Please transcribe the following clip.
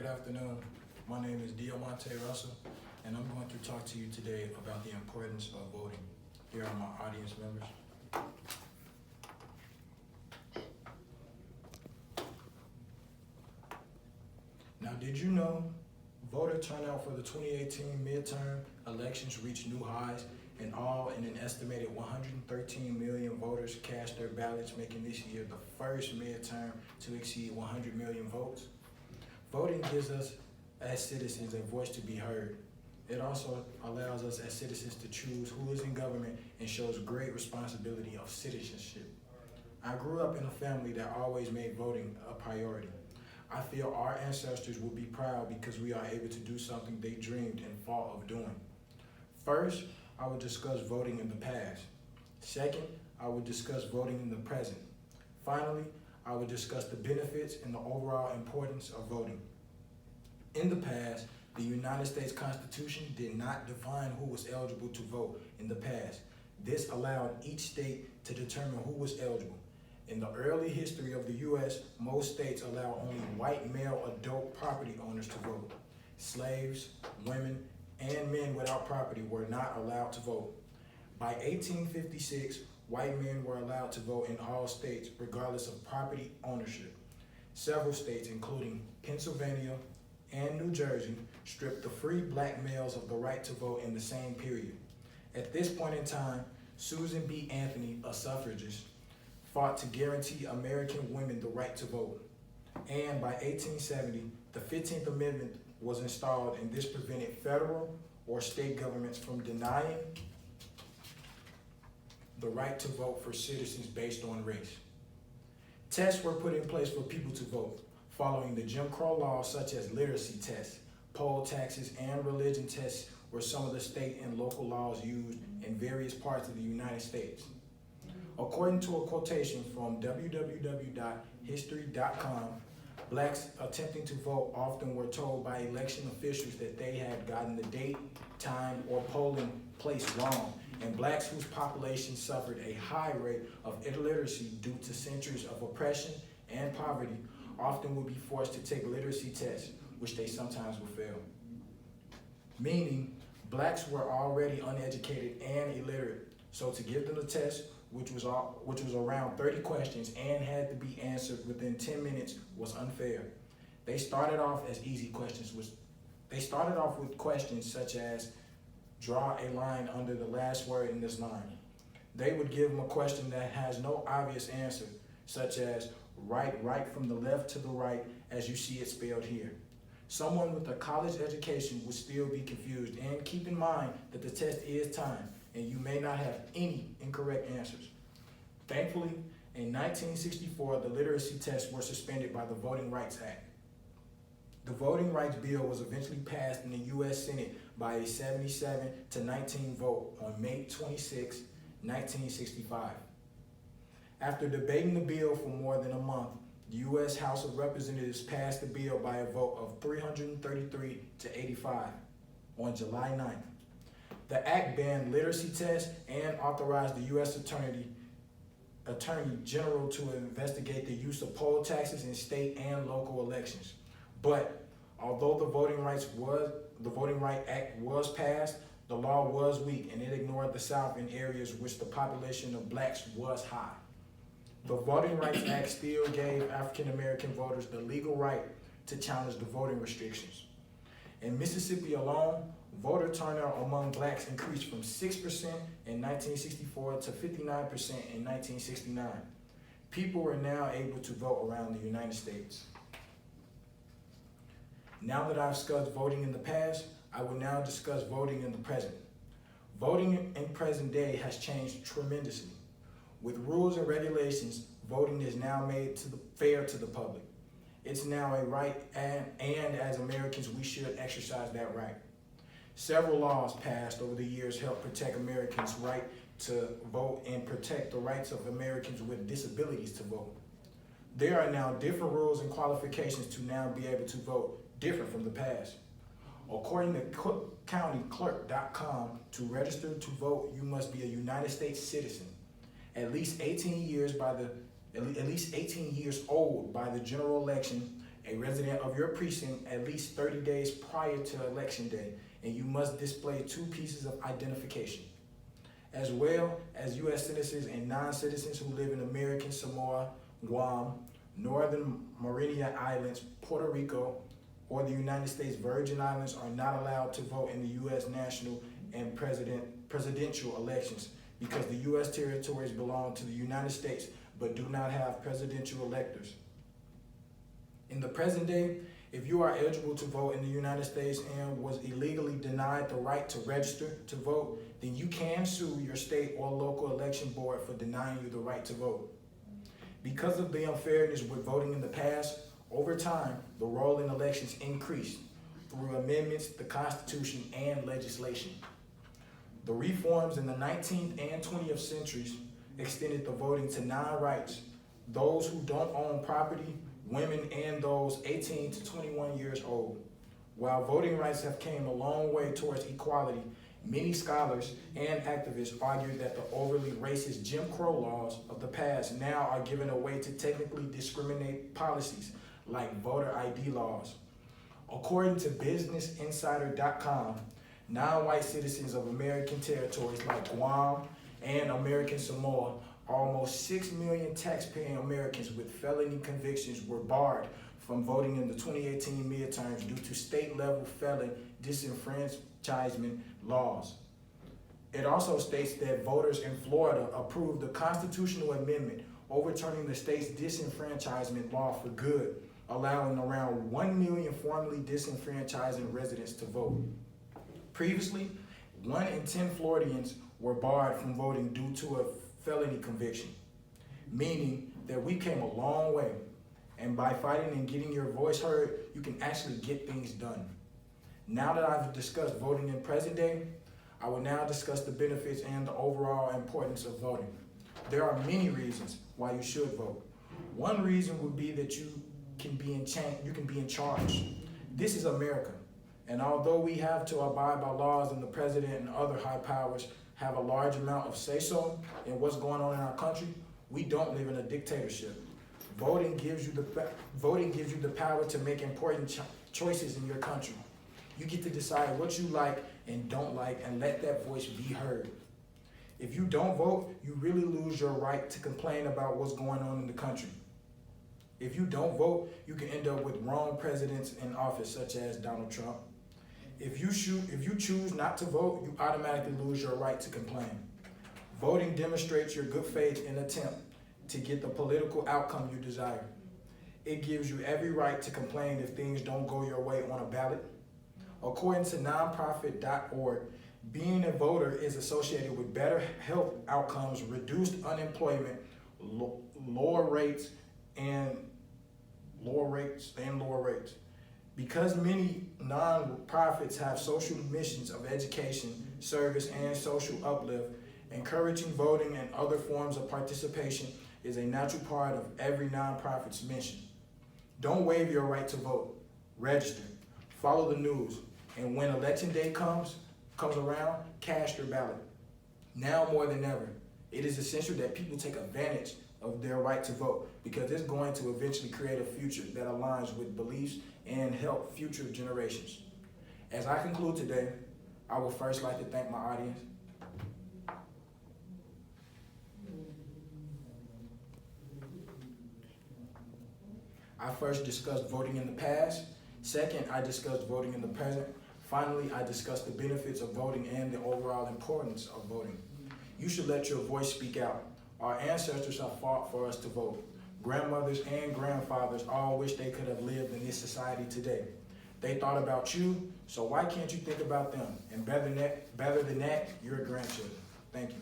Good afternoon. My name is Deamonte Russell, and I'm going to talk to you today about the importance of voting. Here are my audience members. Now, did you know voter turnout for the 2018 midterm elections reached new highs, and an estimated 113 million voters cast their ballots, making this year the first midterm to exceed 100 million votes? Voting gives us, as citizens, a voice to be heard. It also allows us as citizens to choose who is in government and shows great responsibility of citizenship. I grew up in a family that always made voting a priority. I feel our ancestors will be proud because we are able to do something they dreamed and thought of doing. First, I will discuss voting in the past. Second, I will discuss voting in the present. Finally, I will discuss the benefits and the overall importance of voting. In the past, the United States Constitution did not define who was eligible to vote in the past. This allowed each state to determine who was eligible. In the early history of the U.S., most states allowed only white male adult property owners to vote. Slaves, women, and men without property were not allowed to vote. By 1856, white men were allowed to vote in all states, regardless of property ownership. Several states, including Pennsylvania and New Jersey, stripped the free black males of the right to vote in the same period. At this point in time, Susan B. Anthony, a suffragist, fought to guarantee American women the right to vote. And by 1870, the 15th Amendment was installed, and this prevented federal or state governments from denying the right to vote for citizens based on race. Tests were put in place for people to vote, following the Jim Crow laws such as literacy tests, poll taxes, and religion tests were some of the state and local laws used in various parts of the United States. According to a quotation from www.history.com, blacks attempting to vote often were told by election officials that they had gotten the date, time, or polling place wrong, and blacks whose population suffered a high rate of illiteracy due to centuries of oppression and poverty often would be forced to take literacy tests, which they sometimes would fail. Meaning, blacks were already uneducated and illiterate, so to give them the test, which was around 30 questions and had to be answered within 10 minutes, was unfair. They started off as easy questions. They started off with questions such as, draw a line under the last word in this line. They would give them a question that has no obvious answer, such as, write right from the left to the right as you see it spelled here. Someone with a college education would still be confused, and keep in mind that the test is timed, and you may not have any incorrect answers. Thankfully, in 1964, the literacy tests were suspended by the Voting Rights Act. The Voting Rights Bill was eventually passed in the U.S. Senate by a 77-19 vote on May 26, 1965. After debating the bill for more than a month, the U.S. House of Representatives passed the bill by a vote of 333 to 85 on July 9th. The act banned literacy tests and authorized the U.S. Attorney General to investigate the use of poll taxes in state and local elections. But although the Voting Rights Act was passed, the law was weak, and it ignored the South in areas which the population of blacks was high. The Voting Rights Act still gave African American voters the legal right to challenge the voting restrictions. In Mississippi alone, voter turnout among blacks increased from 6% in 1964 to 59% in 1969. People were now able to vote around the United States. Now that I've discussed voting in the past, I will now discuss voting in the present. Voting in present day has changed tremendously. With rules and regulations, voting is now made fair to the public. It's now a right, and as Americans, we should exercise that right. Several laws passed over the years help protect Americans' right to vote and protect the rights of Americans with disabilities to vote. There are now different rules and qualifications to now be able to vote, different from the past. According to cookcountyclerk.com, to register to vote, you must be a United States citizen, at least 18 years old by the general election, a resident of your precinct at least 30 days prior to Election Day, and you must display 2 pieces of identification, as well as U.S. citizens and non-citizens who live in American Samoa, Guam, Northern Mariana Islands, Puerto Rico, or the United States Virgin Islands are not allowed to vote in the U.S. national and presidential elections because the U.S. territories belong to the United States but do not have presidential electors. In the present day, if you are eligible to vote in the United States and was illegally denied the right to register to vote, then you can sue your state or local election board for denying you the right to vote. Because of the unfairness with voting in the past, over time, the role in elections increased through amendments to the Constitution and legislation. The reforms in the 19th and 20th centuries extended the voting to non-rights, those who don't own property, women, and those 18 to 21 years old. While voting rights have came a long way towards equality, many scholars and activists argue that the overly racist Jim Crow laws of the past now are given a way to technically discriminate policies like voter ID laws. According to BusinessInsider.com, non-white citizens of American territories like Guam and American Samoa, almost 6 million tax-paying Americans with felony convictions were barred from voting in the 2018 midterms due to state-level felon disenfranchisement laws. It also states that voters in Florida approved the constitutional amendment overturning the state's disenfranchisement law for good, allowing around 1 million formerly disenfranchised residents to vote. Previously, 1 in 10 Floridians were barred from voting due to a felony conviction, meaning that we came a long way, and by fighting and getting your voice heard, you can actually get things done. Now that I've discussed voting in present day, I will now discuss the benefits and the overall importance of voting. There are many reasons why you should vote. One reason would be that you can be in charge. This is America, and although we have to abide by laws and the president and other high powers have a large amount of say-so in what's going on in our country, we don't live in a dictatorship. Voting gives you the power to make important choices in your country. You get to decide what you like and don't like and let that voice be heard. If you don't vote, you really lose your right to complain about what's going on in the country. If you don't vote, you can end up with wrong presidents in office, such as Donald Trump. If you choose not to vote, you automatically lose your right to complain. Voting demonstrates your good faith in an attempt to get the political outcome you desire. It gives you every right to complain if things don't go your way on a ballot. According to nonprofit.org, being a voter is associated with better health outcomes, reduced unemployment, lower rates. Because many nonprofits have social missions of education, service, and social uplift, encouraging voting and other forms of participation is a natural part of every nonprofit's mission. Don't waive your right to vote. Register, follow the news, and when election day comes around, cast your ballot. Now more than ever, it is essential that people take advantage of their right to vote because it's going to eventually create a future that aligns with beliefs and help future generations. As I conclude today, I would first like to thank my audience. I first discussed voting in the past. Second, I discussed voting in the present. Finally, I discussed the benefits of voting and the overall importance of voting. You should let your voice speak out. Our ancestors have fought for us to vote. Grandmothers and grandfathers all wish they could have lived in this society today. They thought about you, so why can't you think about them? And better than that, your grandchildren. Thank you.